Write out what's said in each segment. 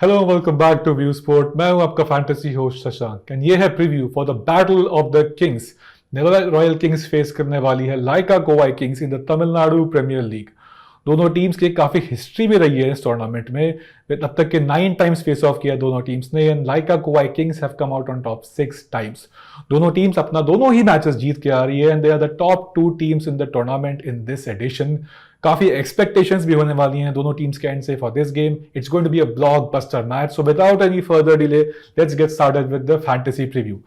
Hello welcome back to View Sport. मैं हूं आपका फैंटेसी होस्ट शशांक एंड ये है preview for the battle of the kings. Royal kings face करने वाली है Lyca Kovai kings in the Tamil Nadu premier league. दोनों टीम्स की काफी हिस्ट्री भी रही है इस टूर्नामेंट में। अब तक के 9 टाइम्स फेस ऑफ किया दोनों टीम्स ने and Lyca Kovai kings have come out on top 6 times. दोनों टीम्स अपना दोनों ही मैचेस जीत के आ रही है and they are the top 2 teams in the tournament in this edition. काफी एक्सपेक्टेशंस भी होने वाली हैं दोनों टीम्स के एंड से for this game. It's going to be a blockbuster match, so without any further delay let's get started with the fantasy preview.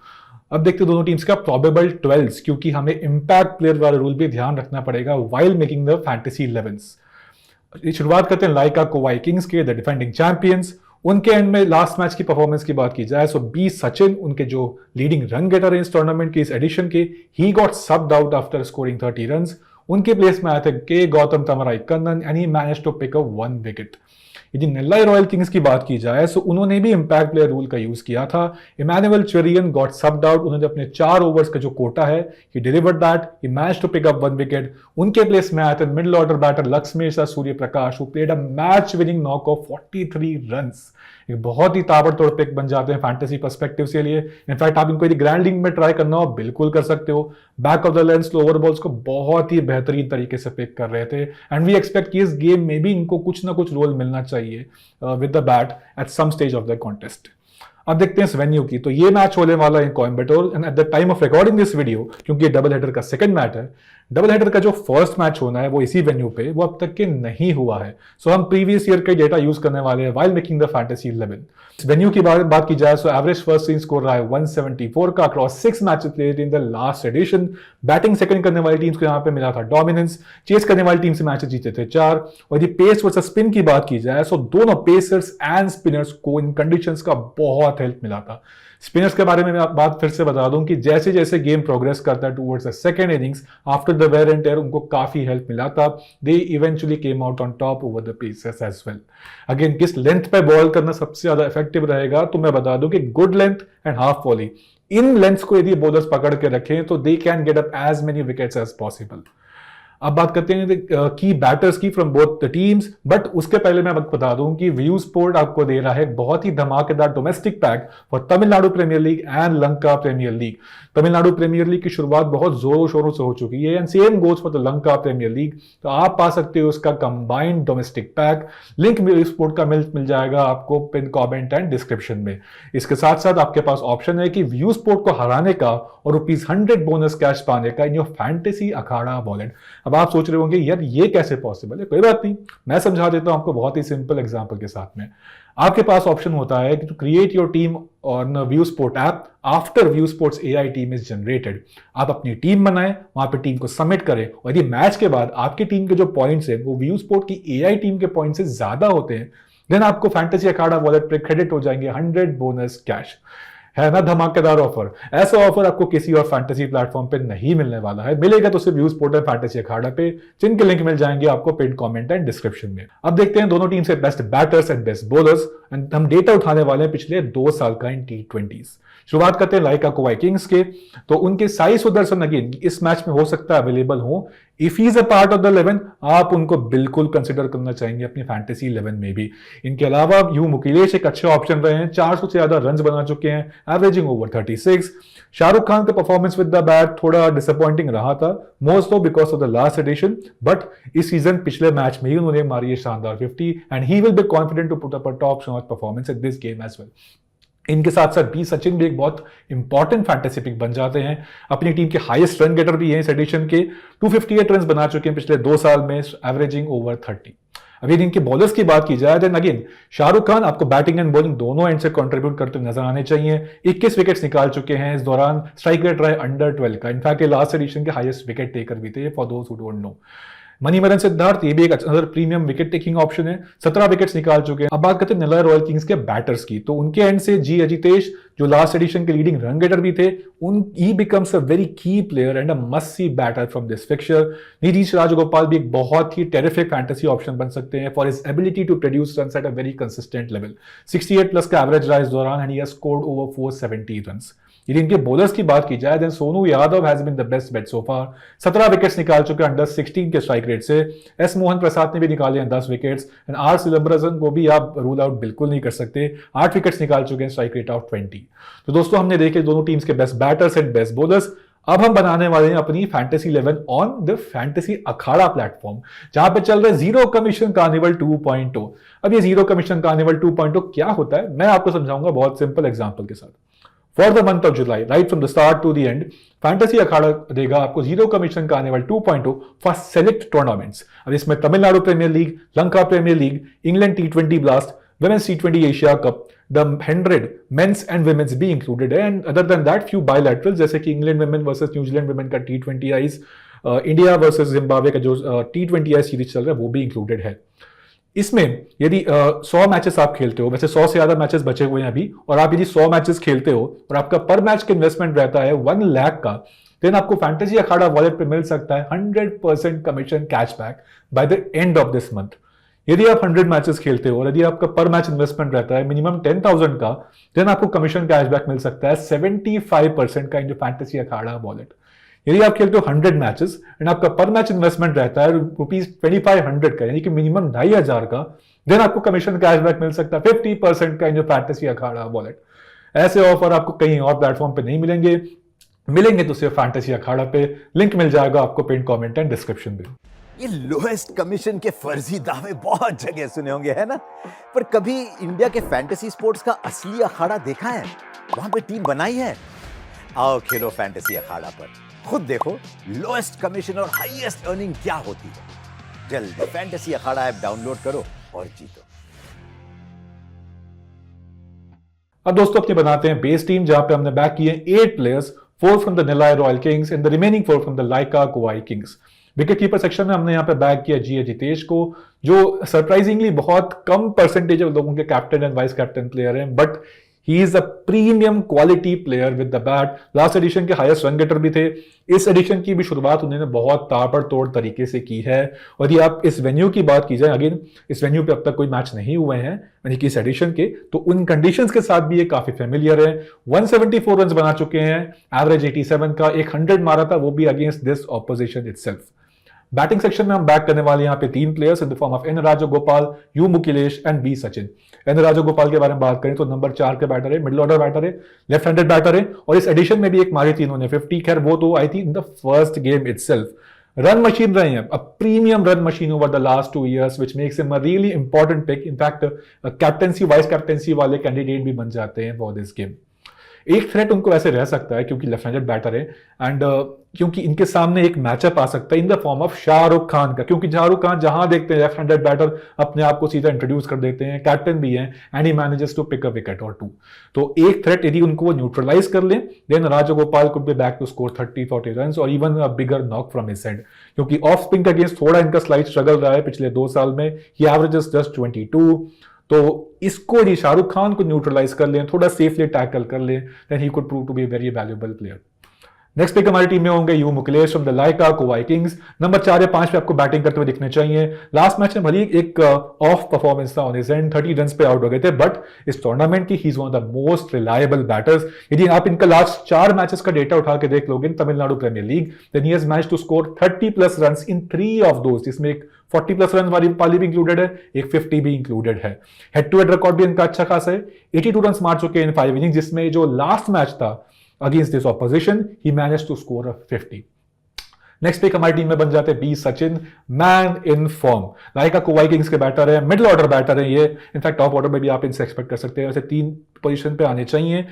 अब देखते हैं दोनों टीम्स का प्रोबेबल 12, क्योंकि हमें इंपैक्ट प्लेयर वाला रूल भी ध्यान रखना पड़ेगा while making the fantasy 11s। शुरुआत करते हैं लाइका कोवाई किंग्स के, द डिफेंडिंग चैंपियंस। उनके एंड में लास्ट मैच की परफॉर्मेंस की बात की जाए सो बी सचिन, उनके जो लीडिंग रन गेटर है इस टूर्नामेंट के इस एडिशन के, he got subbed out after scoring 30 runs. उनके प्लेस में आए थे के Gautam Thamarai Kannan and he manage to pick up 1 wicket. यदि नेल्लाई रॉयल किंग्स की बात की जाए तो उन्होंने भी इंपैक्ट प्लेयर रूल का यूज किया था। Emmanuel Cherian got subbed out. उन्होंने अपने 4 ओवर्स का जो कोटा है he delivered that, he manage to pick up 1 wicket. उनके प्लेस में आए थे middle order batter Lakshmesh Surya Prakash, who played a match winning knock of 43 runs. एक बहुत ही ताबड़तोड़ पिक बन जाते हैं फैंटेसी पर्सपेक्टिव के लिए। इनफैक्ट आप इनको यदि ग्रैंड लीग में ट्राई करना हो बिल्कुल कर सकते हो। Back of the lens slower balls को बहुत ही बेहतरीन तरीके से पिक कर रहे थे एंड वी एक्सपेक्ट कि इस गेम में भी इनको कुछ ना कुछ रोल मिलना चाहिए with the bat at some stage of the contest. अब देखते हैं इस वेन्यू की, तो ये मैच होने वाला है Coimbatore and at the time of recording this video, क्योंकि डबल हेडर का सेकंड मैच है, डबल हेडर का जो फर्स्ट मैच होना है वो इसी वेन्यू पे, वो अब तक के नहीं हुआ है। सो हम प्रीवियस ईयर का डेटा यूज करने वाले हैं व्हाइल मेकिंग द फैंटेसी 11। इस वेन्यू की बात की जाए तो एवरेज फर्स्ट इनिंग स्कोर रहा है 174 का across 6 matches played in the last addition. Batting second करने वाली टीम्स को यहाँ पे मिला था डोमिनेंस। चेस करने वाली टीम से मैचेस जीते थे 4। और यदि पेस वर्सेस स्पिन की बात की जाए तो दोनों पेसर्स एंड स्पिनर्स को इन कंडीशंस का बहुत हेल्प मिला था। स्पिनर्स के बारे में मैं बात फिर से बता दूं कि जैसे जैसे गेम प्रोग्रेस करता है towards the second innings after the wear and tear, उनको काफी हेल्प मिला था। They eventually came out on top over the pacers as well. Again किस लेंथ पे बॉल करना सबसे ज्यादा इफेक्टिव रहेगा, तो मैं बता दूं कि good length and half volley, इन लेंथ्स को यदि बॉलर्स पकड़ के रखें तो they can get up as many wickets as possible. अब बात करते हैं की बैटर्स की from both the teams, but उसके पहले मैं बता दूं कि व्यू स्पोर्ट आपको दे रहा है बहुत ही धमाकेदार domestic pack for Tamil Nadu premier league and Lanka premier league. Tamil Nadu premier league की शुरुआत बहुत जोरों शोरों से हो चुकी है and same goes for the Lanka premier league. तो आप पा सकते हो उसका combined domestic pack. Link View Sport का मिल जाएगा आपको पिन कमेंट एंड डिस्क्रिप्शन में। इसके साथ साथ आपके पास ऑप्शन है कि व्यू स्पोर्ट को हराने का और ₹100 बोनस कैश पाने का in your fantasy Akhara wallet. अब आप सोच रहे होंगे यार ये कैसे पॉसिबल है, कोई बात नहीं, मैं समझा देता हूं आपको बहुत ही सिंपल एग्जांपल के साथ में। आपके पास ऑप्शन होता है कि to create your team on View sport app after View Sports AI team is generated. आप अपनी टीम बनाएं, वहां पे टीम को सबमिट करें और यदि मैच के बाद आपकी टीम के जो पॉइंट्स हैं वो व्यू स्पोर्ट की एआई टीम के पॉइंट से ज्यादा होते हैं, देन आपको फैंटेसी अखाड़ा वॉलेट पे क्रेडिट हो जाएंगे 100 बोनस कैश। है ना धमाकेदार ऑफर। ऐसा ऑफर आपको किसी और फैंटेसी प्लेटफॉर्म पे नहीं मिलने वाला है, मिलेगा तो सिर्फ व्यू स्पोर्ट एंड फैंटेसी अखाड़ा पे, जिनके लिंक मिल जाएंगे आपको पिन कमेंट एंड डिस्क्रिप्शन में। अब देखते हैं दोनों टीम से best batters and best bowlers and हम डेटा उठाने वाले हैं पिछले 2 साल का इन T20s। शुरुआत करते हैं लाइका कोवाई किंग्स के, तो उनके साई सुदर्शन अगेन इस मैच में हो सकता है अवेलेबल हो। If he is a part of the 11 आप उनको बिल्कुल कंसिडर करना चाहेंगे अपनी फैंटेसी 11 में भी। इनके अलावा यू मुकेश एक अच्छे ऑप्शन रहे हैं, 400 से ज्यादा रन बना चुके हैं, एवरेजिंग ओवर 36। शाहरुख खान का परफॉर्मेंस विद द बैट थोड़ा डिसअपॉइंटिंग रहा था, most of because of the last edition, but इस सीजन पिछले मैच में ही उन्होंने मारी है शानदार 50 and he will be confident to put up a top notch performance in this game as well. इनके साथ साथ बी सचिन भी एक बहुत इंपॉर्टेंट फैंटेसी पिक बन जाते हैं। अपनी टीम के हाईएस्ट रन गेटर भी हैं इस एडिशन के, 258 रन बना चुके हैं पिछले 2 साल में, एवरेजिंग ओवर 30। अभी इनके बॉलर्स की बात की जाए देन अगेन शाहरुख खान आपको बैटिंग एंड बॉलिंग दोनों एंड से कंट्रीब्यूट करते नजर आने चाहिए। 21 विकेट्स निकाल चुके हैं इस दौरान, स्ट्राइक रेट रहा है अंडर 12 का। इनफैक्ट ये लास्ट एडिशन के हाईएस्ट विकेट टेकर भी थे for those who don't know. Manimaran Siddharth ये भी एक other premium wicket taking option है, 17 विकेट्स निकाल चुके हैं। अब बात करते हैं नेल्लाई रॉयल किंग्स के बैटर्स की, तो उनके एंड से जी अजितेश जो लास्ट एडिशन के लीडिंग रन गेटर भी थे, he becomes a very key player and a must see batter from this fixture. Nitish Rajgopal भी एक बहुत ही टेरिफिक फैंटेसी ऑप्शन बन सकते हैं for his ability to produce runs at a very consistent level. 68 plus का average रहा इस दौरान and he has scored over 470 runs. यदि इनके बॉलर्स की बात की जाए, then Sonu Yadav has been the best bet so far. 17 wickets निकाल चुके हैं अंडर 16 के स्ट्राइक रेट से। एस मोहन प्रसाद ने भी निकाले हैं 10 विकेट्स, एंड आर सिलंबरसन को भी आप रूल आउट बिल्कुल नहीं कर सकते, 8 विकेट्स निकाल चुके हैं, स्ट्राइक रेट ऑफ 20। तो दोस्तों हमने देखे दोनों टीम्स के best batters and best bowlers. अब हम बनाने वाले हैं अपनी fantasy 11 on the fantasy Akhara platform, जहां पे चल रहा है जीरो कमीशन कार्निवल 2.0। अब ये जीरो कमीशन कार्निवल 2.0 क्या होता है, मैं आपको समझाऊंगा बहुत सिंपल एग्जांपल के साथ। For the month of July, right from the start to the end, fantasy Akhada देगा आपको zero commission carnival 2.0 for select tournaments. अब इसमें Tamil Nadu premier league, Lanka premier league, England T20 blast, women's T20 Asia Cup, the 100 men's and women's भी included है, and other than that few bilaterals जैसे कि England women versus New Zealand women का T20 eyes, India versus Zimbabwe का जो T20 आई series चल रहा है वो भी इंक्लूडेड है। इसमें यदि 100 मैचेस आप खेलते हो, वैसे 100 से ज्यादा मैचेस बचे हुए हैं अभी, और आप यदि 100 मैचेस खेलते हो और आपका पर मैच का इन्वेस्टमेंट रहता है 1 लाख का, देन आपको फैंटेसी अखाड़ा वॉलेट पे मिल सकता है 100% commission cashback by the end of this month. यदि आप 100 मैचेस खेलते हो और यदि आपका पर मैच इन्वेस्टमेंट रहता है मिनिमम 10,000 का, देन आपको कमीशन कैशबैक मिल सकता है 75% का इन जो फैंटेसी अखाड़ा वॉलेट। यदि आप खेलते हो 100 मैचेस एंड आपका पर मैच इन्वेस्टमेंट रहता है ₹2500 का, यानी कि मिनिमम 2500 का, देन आपको कमीशन कैशबैक मिल सकता है 50% का इन जो फैंटेसी अखाड़ा वॉलेट। ऐसे ऑफर आपको कहीं और प्लेटफॉर्म पे नहीं मिलेंगे तो सिर्फ फैंटेसी अखाड़ा पे। लिंक मिल जाएगा आपको पिन कमेंट एंड डिस्क्रिप्शन में। ये लोएस्ट कमीशन के फर्जी दावे बहुत जगह सुने होंगे, है ना? पर कभी इंडिया के फैंटेसी स्पोर्ट्स का असली अखाड़ा देखा है? वहां पे टीम बनाई है? आओ खेलो फैंटेसी अखाड़ा पर, खुद देखो लोएस्ट कमीशन और हाईएस्ट अर्निंग क्या होती है। जल्दी फैंटेसी अखाड़ा ऐप डाउनलोड करो और जीतो। अब दोस्तों अपने बनाते हैं बेस टीम, जहां पे हमने बैक किए 8 players, 4 from the Nellai royal kings and the remaining 4 from the Lyca Kovai kings. Wicket keeper section में हमने यहाँ पे बैक किया जी जितेश को, जो सरप्राइजिंगली बहुत कम परसेंटेज ऑफ लोगों के captain and vice captain player हैं, but he is a premium quality player with the bat. Last edition के हाईएस्ट रन गेटर भी थे। इस एडिशन की भी शुरुआत उन्होंने बहुत ताबड़तोड़ तरीके से की है। और यदि आप इस वेन्यू की बात की जाए, अगेन इस वेन्यू पे अब तक कोई मैच नहीं हुए हैं यानी कि इस एडिशन के, तो उन कंडीशंस के साथ भी ये काफी फेमिलियर है। 174 रन बना चुके हैं, एवरेज 87 का, एक 100 मारा था, वो भी against this opposition itself. Batting section में हम बैक करने वाले यहाँ पे 3 players in the form of N Rajgopal, U Mukesh and B Sachin. N Rajgopal के बारे में बात करें तो नंबर 4 के बैटर है, मिडिल ऑर्डर बैटर है, लेफ्ट हैंडेड बैटर है, और इस एडिशन में भी एक मारी थी इन्होंने 50, खैर वो तो आई थी in the first game itself. Run machine रहे हैं, a premium run machine hour the last 2 years, which makes him a really important pick. In fact captaincy vice captaincy वाले कैंडिडेट भी बन जाते हैं फॉर दिस गेम। एक थ्रेट उनको ऐसे रह सकता है क्योंकि लेफ्ट हैंडेड बैटर है, एंड क्योंकि इनके सामने एक मैचअप आ सकता है इन the form of Shahrukh Khan का, क्योंकि शाहरुख खान जहां देखते हैं लेफ्ट हैंडेड बैटर अपने आप को सीधा इंट्रोड्यूस कर देते हैं, कैप्टन भी हैं, and he manages to pick a wicket और 2। तो एक थ्रेट यदि उनको न्यूट्रलाइज कर लें, then Rajagopal could be back to score 30-40 run और even a bigger knock from his side, क्योंकि ऑफ स्पिन के अगेंस्ट थोड़ा इनका स्लाइड स्ट्रगल रहा है पिछले 2 साल में। ही एवरेजेस जस्ट 22। तो इसको यदि शाहरुख खान को न्यूट्रलाइज कर लें, थोड़ा सेफली टैकल कर लें, then he could prove to be very valuable player. Next pick हमारी टीम में होंगे U Mukesh from the Lyca Kovai kings. Number 4 या 5 पे आपको बैटिंग करते हुए दिखने चाहिए। लास्ट मैच में भले एक ऑफ परफॉर्मेंस था ऑन हिज एंड, 30 रन पे आउट हो गए थे, बट इस टूर्नामेंट की he is one of the most reliable batters. यदि आप इनका लास्ट 4 मैचेस का डेटा उठा के देख लोगे Tamil Nadu premier league, then he has managed to score 30+ runs in 3 of those, जिसमें एक 40+ रन वाली पाली भी इंक्लूडेड है, एक 50 भी इंक्लूडेड है। हेड टू हेड रिकॉर्ड भी इनका अच्छा खासा है, 82 रन मार चुके हैं इन 5 इनिंग्स, जिसमें जो लास्ट मैच था against this opposition he managed to score 50। Next pick हमारी टीम में बन जाते हैं B Sachin, man in form. Lyca Kovai kings के बैटर है, मिडिल ऑर्डर बैटर है ये, इनफैक्ट टॉप ऑर्डर में भी आप इनसे एक्सपेक्ट कर सकते हैं, वैसे 3 पोजीशन पे आने चाहिए।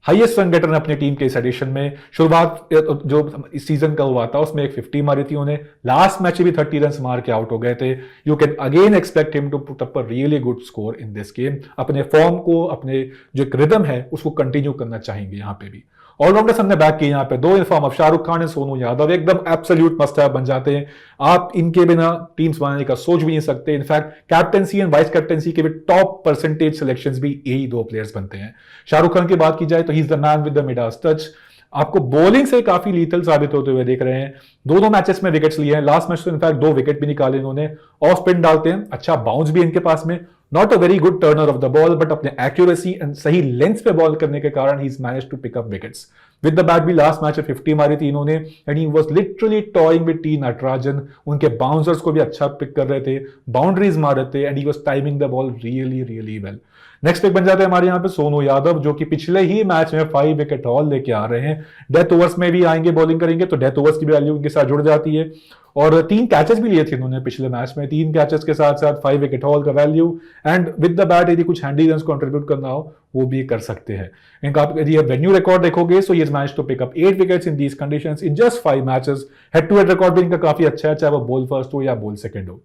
हाईएस्ट रन गेटर अपनी टीम के इस एडिशन में, शुरुआत जो इस सीजन का हुआ था उसमें एक 50 मारी थी उन्हें, लास्ट मैच भी 30 रन मार के आउट हो गए थे। You can again expect him to put up a really good score in this game. अपने फॉर्म को, अपने जो एक रिदम है उसको कंटिन्यू करना चाहेंगे यहाँ पे भी। ऑलराउंडर्स हमने बैक किए यहाँ पे 2 in form of Shahrukh Khan and Sonu Yadav, एकदम एब्सोल्यूट मस्ट हैव बन जाते हैं। आप इनके बिना टीम्स बनाने का सोच भी नहीं सकते। In fact captaincy and vice captaincy के भी टॉप परसेंटेज सिलेक्शंस भी यही 2 प्लेयर्स बनते हैं। शाहरुख खान की बात की जाए तो he is the man with the Midas touch, आपको बॉलिंग से काफी लीथल साबित होते हुए देख रहे हैं। दोनों मैचेस में विकेट्स लिए हैं, लास्ट मैच तो इनफैक्ट 2 विकेट भी निकाले इन्होंने। ऑफ स्पिन डालते हैं, अच्छा बाउंस भी इनके पास में, not a very good turner of the ball, but अपने एक्यूरेसी एंड सही लेंथ पे बॉल करने के कारण he is manage to pick up wickets. With the bat भी लास्ट मैच में 50 मारी थी इन्होंने, and he was literally toying with T Natarajan. उनके बाउंसर्स को भी अच्छा पिक कर रहे थे, बाउंड्रीज मार रहे थे, and he was timing the ball really really well. Next pick बन जाते हैं हमारे यहाँ पे सोनू यादव, जो कि पिछले ही मैच में 5 विकेट हॉल लेके आ रहे हैं। डेथ ओवर्स में भी आएंगे बॉलिंग करेंगे, तो डेथ ओवर्स की भी वैल्यू उनके साथ जुड़ जाती है। और 3 कैचेस भी लिए थे उन्होंने पिछले मैच में, 3 कैचेस के साथ साथ 5 विकेट हॉल का value, and with the bat यदि कुछ हैंडी रन्स कंट्रीब्यूट करना हो वो भी कर सकते हैं। इनका आप यदि वेन्यू रिकॉर्ड देखोगे, सो ये match to pick up 8 wickets in these conditions in just 5 matches. Head to head record भी इनका काफी अच्छा है, चाहे वो बॉल फर्स्ट हो या बॉल सेकंड हो।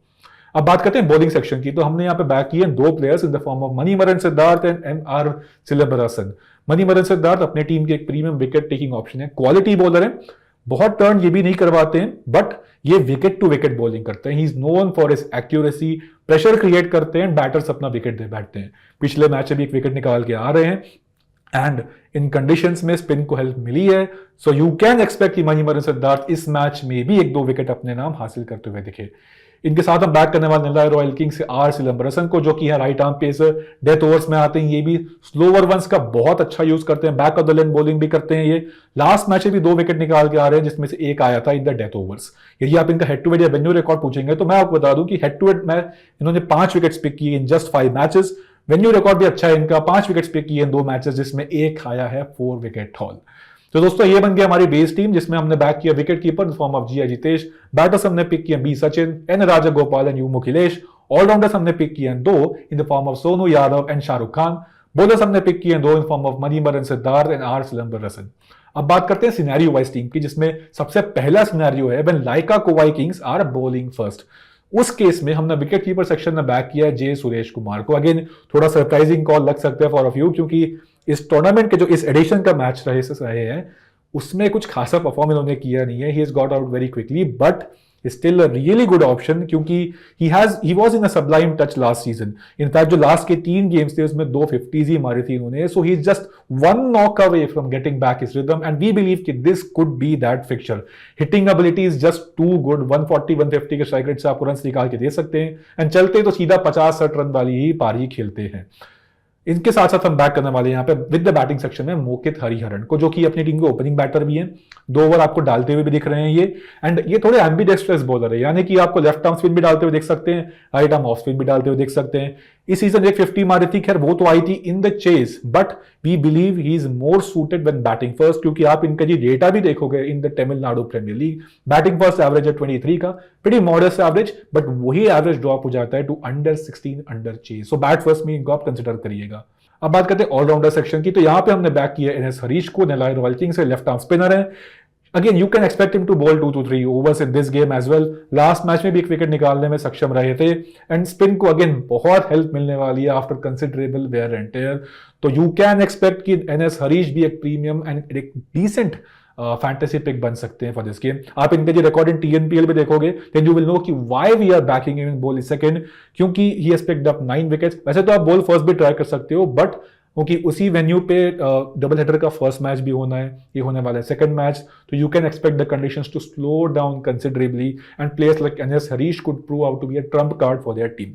अब बात करते हैं बॉलिंग सेक्शन की, तो हमने यहाँ पे बैक किए 2 players in the form of Manimaran Siddharth and MR Silambarasan. Manimaran Siddharth अपने टीम के एक प्रीमियम विकेट टेकिंग ऑप्शन है, क्वालिटी बॉलर है, बहुत टर्न ये भी नहीं करवाते हैं, बट ये विकेट टू विकेट बॉलिंग करते हैं। He is known for his accuracy, pressure create करते हैं, बैटर्स अपना विकेट दे बैठते हैं। पिछले मैच में भी एक विकेट निकाल के आ रहे हैं, एंड इन कंडीशंस में स्पिन को हेल्प मिली है, सो यू कैन एक्सपेक्ट कि मणिमरन सिद्धार्थ इस मैच में भी 1-2 विकेट अपने नाम हासिल करते हुए दिखे। इनके साथ हम बैक करने वाले नेल्लाई रॉयल किंग्स से आर सिलंबरसन को, जो कि है right arm pacer, death overs में आते हैं, ये भी स्लोवर वंस का बहुत अच्छा यूज करते हैं, back of the lane bowling भी करते हैं। ये लास्ट मैच में भी 2 विकेट निकाल के आ रहे हैं, जिसमें से एक आया था इन द डेथ ओवर्स। यदि आप इनका हेड टू हेड या वेन्यू रिकॉर्ड पूछेंगे, तो मैं आपको बता दूं कि हेड टू हेड में इन्होंने 5 विकेट्स पिक किए इन जस्ट 5 मैचेस। वेन्यू रिकॉर्ड भी अच्छा है इनका, 5 विकेट्स पिक किए इन 2 मैचेस, जिसमें एक आया है 4 विकेट हॉल। तो दोस्तों ये बन गया हमारी बेस टीम, जिसमें हमने बैक किया wicket keeper in form of G Jitesh, batters हमने पिक किया B Sachin, N Rajagopal and U Mukhilesh, allrounders हमने पिक किए 2 in the form of Sonu Yadav and Shahrukh Khan, bowlers हमने पिक किए 2 in form of Manimaran Siddharth and R Silambarasan. अब बात करते हैं सिनेरियो वाइज टीम की, जिसमें सबसे पहला सिनेरियो है when Lyca Kovai Kings are bowling first. उस केस में हमने विकेट कीपर सेक्शन में बैक किया जे सुरेश कुमार को। अगेन थोड़ा सरप्राइजिंग कॉल लग सकता है फॉर ऑफ यू, क्योंकि इस टूर्नामेंट के जो इस एडिशन का मैच रहे हैं उसमें कुछ खासा परफॉर्म इन्होंने किया नहीं है। He has got out very quickly, but still a really good option, क्योंकि he was in a sublime touch last season. In fact जो लास्ट के 3 गेम्स थे उसमें 2 50s ही मारी थी इन्होंने, so he is just 1 knock away from getting back his rhythm, and we believe कि this could be that fixture. Hitting ability is just too good, 140-150 के strike rate से आपको रन निकाल के दे सकते हैं, एंड चलते तो सीधा 50-60 रन वाली ही पारी खेलते हैं। इनके साथ साथ हम बैक करने वाले हैं यहाँ पे विद द बैटिंग सेक्शन में मोकित हरिहरन को, जो कि अपनी टीम के ओपनिंग बैटर भी हैं, 2 ओवर आपको डालते हुए भी दिख रहे हैं ये, एंड ये थोड़े एम्बिडेक्स्ट्रस बॉलर है, यानी कि आपको लेफ्ट आर्म स्पिन भी डालते हुए देख सकते हैं, राइट आर्म ऑफ स्पिन भी डालते हुए देख सकते हैं। इस सीजन एक 50 मारी थी, खैर वो तो आई थी in the chase, but we believe he is more suited when batting first, क्योंकि आप इनका जी डेटा भी देखोगे in the Tamil Nadu premier league, batting first average है 23 का, प्रीटी मॉडेस्ट एवरेज, बट वही एवरेज ड्रॉप हो जाता है to under 16 under chase, so bat first में इनको आप कंसिडर करिएगा। अब बात करते हैं ऑलराउंडर सेक्शन की, तो यहां पे हमने बैक किया एनएस हरीश को, नेल्लाई रॉयल किंग्स से, लेफ्ट आर्म स्पिनर है। Again you can expect him to bowl 2 to 3 overs in this game as well. Last match में भी एक विकेट निकालने में सक्षम रहे थे, एंड स्पिन को अगेन बहुत हेल्प मिलने वाली है after considerable wear and tear, तो यू कैन एक्सपेक्ट कि एनएस हरीश भी एक प्रीमियम एंड एक डिसेंट फैंटेसी पिक बन सकते हैं फॉर दिस गेम। आप इनके जो रिकॉर्ड इन टीएनपीएल में देखोगे, देन यू विल नो कि why we are backing him in ball second, क्योंकि he has picked up 9 wickets. वैसे तो आप बॉल फर्स्ट भी ट्राई कर सकते हो, बट क्योंकि उसी वेन्यू पे डबल हेडर का फर्स्ट मैच भी होना है, ये होने वाला है सेकंड मैच, तो you can expect the conditions to slow down considerably, and players like NS Harish could prove out to be a trump card for their team.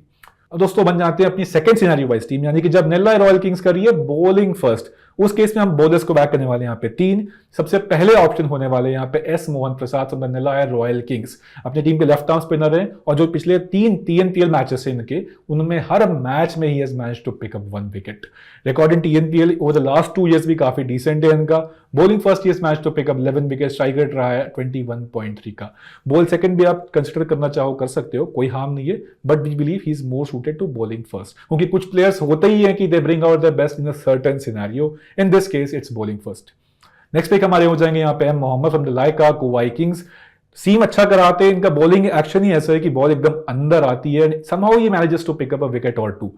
अब दोस्तों बन जाते हैं अपनी सेकंड सिनेरियो वाइज टीम, यानी कि जब नेल्लाई रॉयल किंग्स कर रही है बॉलिंग फर्स्ट, उस केस में हम बॉलर्स को बैक करने वाले हैं यहाँ पे 3। सबसे पहले ऑप्शन होने वाले यहाँ पे S Mohan Prasad from Nellai royal kings, अपनी टीम के लेफ्ट आर्म स्पिनर हैं, और जो पिछले 3 TNPL मैचेस हैं इनके, उनमें हर मैच में he has managed to pick up 1 wicket. Record in TNPL over the last 2 years भी काफी डिसेंट है इनका। Bowling first he has managed to pick up 11 wicket, strike rate रहा है 21.3 का। बॉल सेकंड भी आप कंसिडर करना चाहो कर सकते हो, कोई हार्म नहीं है, but we believe he is more suited to bowling first, क्योंकि कुछ प्लेयर्स होते ही हैं कि they bring out the best in a certain scenario, in this case it's bowling first. Next pick हमारे हो जाएंगे यहाँ पे M Mohammed from the Lyca Kovai kings. Seam अच्छा कराते हैं, इनका बॉलिंग एक्शन ही ऐसा है कि बॉल एकदम अंदर आती है, somehow he manages to pick up a wicket और 2।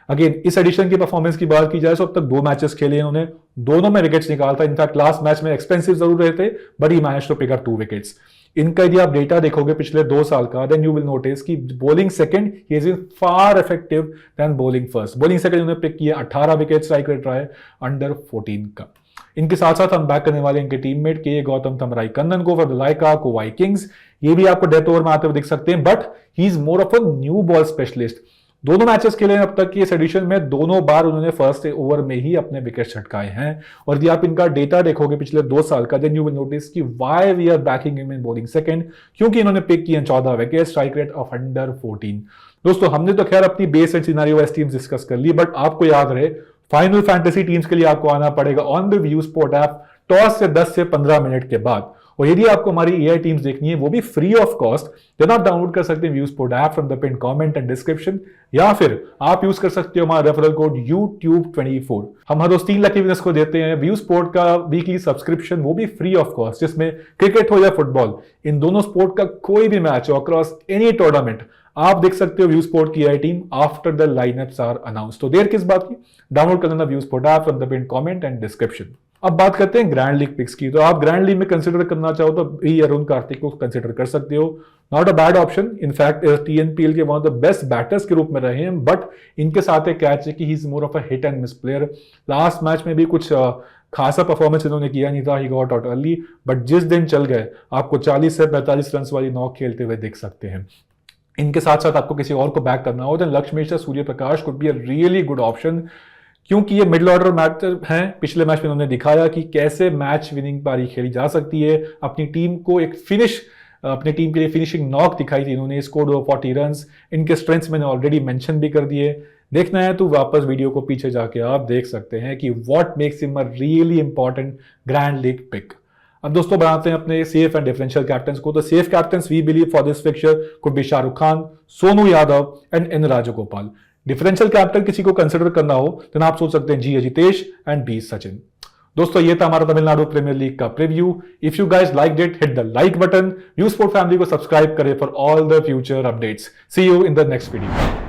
अगेन इस एडिशन की परफॉर्मेंस की बात की जाए तो अब तक 2 मैचेस खेले इन्होंने, दोनों में विकेट्स निकालता है। इनफैक्ट लास्ट मैच में एक्सपेंसिव जरूर रहे थे, but he manage to pick up 2 wickets. इनका यदि आप डेटा देखोगे पिछले 2 साल का, देन यू विल नोटिस कि bowling second he is far effective than bowling first. Bowling second उन्होंने पिक किया 18 विकेट, स्ट्राइक रेट रहा है अंडर 14 का। इनके साथ साथ हम बैक करने वाले इनके टीममेट के गौतम थमराई कन्नन को for the Lyca Kovai Kings. ये भी आपको डेथ ओवर में आते हुए दिख सकते हैं, but he is more of a new ball specialist. दोनों मैचेस खेले हैं अब तक की इस एडिशन में, दोनों बार उन्होंने फर्स्ट ओवर में ही अपने विकेट छटकाए हैं। और यदि आप इनका डेटा देखोगे पिछले 2 साल का, देन यू विल नोटिस कि why we are backing him in bowling second, क्योंकि इन्होंने पिक किए 14 wicket, strike rate of under 14। दोस्तों हमने तो खैर अपनी base and scenario wise teams discuss कर ली, बट आपको याद रहे फाइनल फैंटेसी टीम्स के लिए आपको आना पड़ेगा on the view sport app toss से 10 से 15 मिनट के बाद। और यदि आपको हमारी एआई टीम्स देखनी है वो भी फ्री ऑफ कॉस्ट, देन आप डाउनलोड कर सकते हैं view sport app from the pin comment and description, या फिर आप यूज कर सकते हो हमारा रेफरल कोड YouTube24। हम हर रोज 3 लकी विनर्स को देते हैं व्यू स्पोर्ट का वीकली सब्सक्रिप्शन, वो भी फ्री ऑफ कॉस्ट, जिसमें क्रिकेट हो या फुटबॉल, इन दोनों स्पोर्ट का कोई भी मैच हो अक्रॉस एनी टूर्नामेंट आप देख सकते हो व्यू स्पोर्ट की AI team after the lineups are announce. तो देर किस बात की, डाउनलोड कर लेना view sport app from the pin comment and description. अब बात करते हैं ग्रैंड लीग पिक्स की। तो आप ग्रैंड लीग में कंसिडर करना चाहो तो भी अरुण कार्तिक को कंसिडर कर सकते हो, not a bad option. In fact TNPL के one of the best batters के रूप में रहे हैं, बट इनके साथ एक कैच है कि ही is more of a hit and miss player. Last match में भी कुछ खासा परफॉर्मेंस इन्होंने किया नहीं था, he got out early, but जिस दिन चल गए आपको 40 से 45 रन वाली नॉक खेलते हुए देख सकते हैं। इनके साथ साथ आपको किसी और को बैक करना हो तो Lakshmesh Surya Prakash could be a really good option, क्योंकि ये मिडिल ऑर्डर मैच हैं। पिछले मैच में उन्होंने दिखाया कि कैसे मैच विनिंग पारी खेली जा सकती है। अपनी टीम को एक फिनिश, अपनी टीम के लिए फिनिशिंग नॉक दिखाई थी इन्होंने, स्कोर्ड ओवर 40 रन्स। इनके स्ट्रेंथ्स मैंने ऑलरेडी मेंशन भी कर दिए, देखना है तो वापस वीडियो को पीछे जाके आप देख सकते हैं कि what makes him a really important grand league pick. अब दोस्तों बनाते हैं अपने सेफ एंड डिफरेंशियल कैप्टन्स को। तो safe captains we believe for this fixture could be Shahrukh Khan, Sonu Yadav and N Rajgopal. Differential captain किसी को कंसिडर करना हो तो आप सोच सकते हैं G Ajitesh and B Sachin. दोस्तों ये था हमारा तमिलनाडु प्रीमियर लीग का preview. If you guys liked it, hit the like button. View Sport family को सब्सक्राइब करें for all the future updates. See you in the next video.